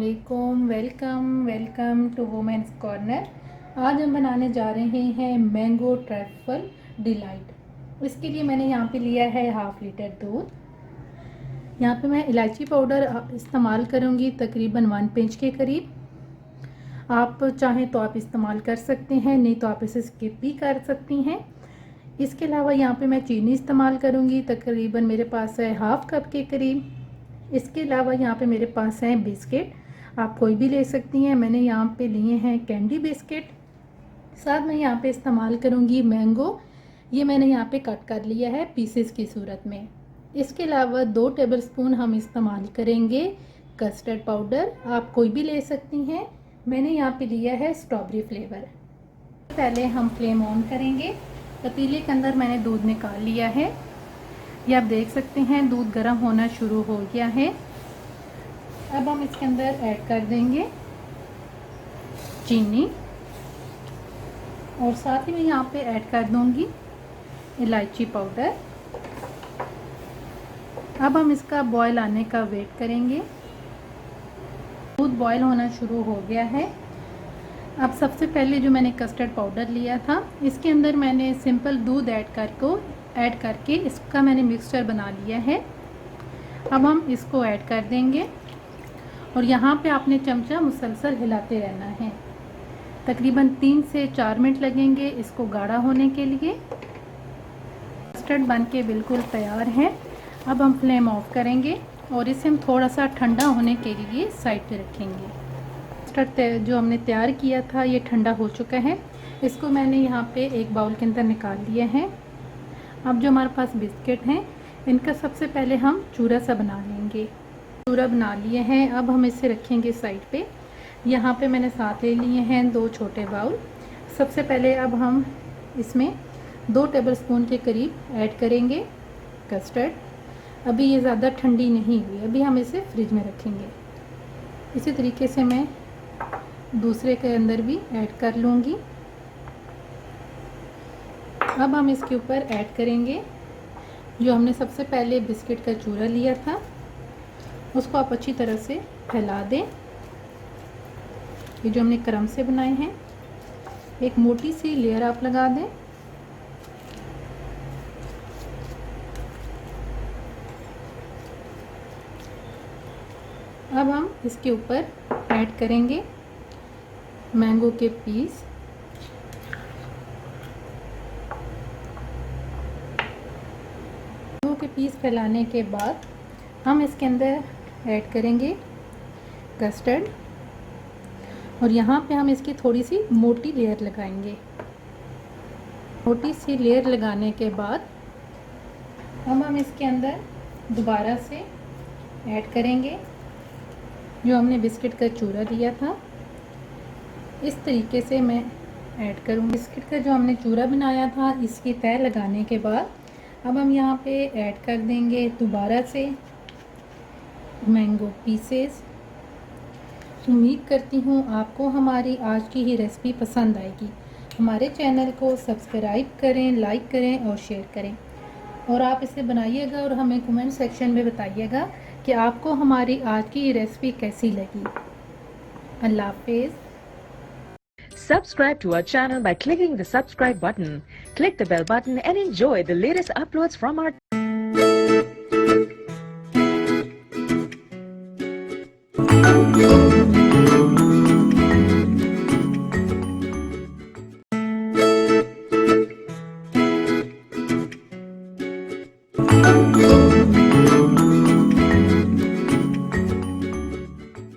अस्सलामुअलैकुम। Welcome to women's corner. आज हम बनाने जा रहे हैं मैंगो ट्रफल डिलाइट। इसके लिए मैंने यहाँ पे लिया है 1/2 लीटर दूध। यहाँ पे मैं इलायची पाउडर इस्तेमाल करूँगी तकरीबन 1 पिंच के करीब। आप चाहें तो आप इस्तेमाल कर सकते हैं, नहीं तो आप इसे स्किप भी कर सकती हैं। इसके अलावा यहाँ पे मैं चीनी इस्तेमाल करूँगी, तकरीबन मेरे पास है 1/2 कप के करीब। इसके अलावा यहाँ पे मेरे पास हैं बिस्किट, आप कोई भी ले सकती हैं। मैंने यहाँ पे लिए हैं कैंडी बिस्किट। साथ में यहाँ पे इस्तेमाल करूँगी मैंगो, ये मैंने यहाँ पे कट कर लिया है पीसेस की सूरत में। इसके अलावा 2 टेबलस्पून हम इस्तेमाल करेंगे कस्टर्ड पाउडर, आप कोई भी ले सकती हैं। मैंने यहाँ पे लिया है स्ट्रॉबेरी फ्लेवर। पहले हम फ्लेम ऑन करेंगे। पतीले के अंदर मैंने दूध निकाल लिया है, ये आप देख सकते हैं दूध गर्म होना शुरू हो गया है। अब हम इसके अंदर ऐड कर देंगे चीनी और साथ ही मैं यहाँ पे ऐड कर दूंगी इलायची पाउडर। अब हम इसका बॉयल आने का वेट करेंगे। दूध बॉयल होना शुरू हो गया है। अब सबसे पहले जो मैंने कस्टर्ड पाउडर लिया था, इसके अंदर मैंने सिंपल दूध ऐड करके इसका मैंने मिक्सचर बना लिया है। अब हम इसको ऐड कर देंगे और यहाँ पे आपने चमचा मुसलसल हिलाते रहना है। तकरीबन 3 से 4 मिनट लगेंगे इसको गाढ़ा होने के लिए। कस्टर्ड बन के बिल्कुल तैयार है। अब हम फ्लेम ऑफ करेंगे और इसे हम थोड़ा सा ठंडा होने के लिए साइड पे रखेंगे। कस्टर्ड जो हमने तैयार किया था ये ठंडा हो चुका है। इसको मैंने यहाँ पे एक बाउल के अंदर निकाल लिया है। अब जो हमारे पास बिस्किट हैं, इनका सबसे पहले हम चूरा सा बना लेंगे। चूरा बना लिए हैं, अब हम इसे रखेंगे साइड पे। यहाँ पे मैंने साथ ले लिए हैं 2 छोटे बाउल। सबसे पहले अब हम इसमें 2 टेबलस्पून के करीब ऐड करेंगे कस्टर्ड। अभी ये ज़्यादा ठंडी नहीं हुई, अभी हम इसे फ्रिज में रखेंगे। इसी तरीके से मैं दूसरे के अंदर भी ऐड कर लूँगी। अब हम इसके ऊपर ऐड करेंगे जो हमने सबसे पहले बिस्किट का चूरा लिया था, उसको आप अच्छी तरह से फैला दें। ये जो हमने क्रम से बनाए हैं, एक मोटी सी लेयर आप लगा दें। अब हम इसके ऊपर ऐड करेंगे मैंगो के पीस। के पीस फैलाने के बाद हम इसके अंदर ऐड करेंगे कस्टर्ड और यहाँ पे हम इसकी थोड़ी सी मोटी लेयर लगाएंगे। मोटी सी लेयर लगाने के बाद हम इसके अंदर दोबारा से ऐड करेंगे जो हमने बिस्किट का चूरा दिया था। इस तरीके से मैं ऐड करूँगी। बिस्किट का जो हमने चूरा बनाया था, इसकी तह लगाने के बाद अब हम यहाँ पे ऐड कर देंगे दोबारा से मैंगो पीसेस। उम्मीद करती हूँ आपको हमारी आज की ही रेसिपी पसंद आएगी। हमारे चैनल को सब्सक्राइब करें, लाइक करें और शेयर करें और आप इसे बनाइएगा और हमें कमेंट सेक्शन में बताइएगा कि आपको हमारी आज की रेसिपी कैसी लगी। अल्लाह हाफिज़। Subscribe to our channel by clicking the subscribe button. Click the bell button and enjoy the latest uploads from our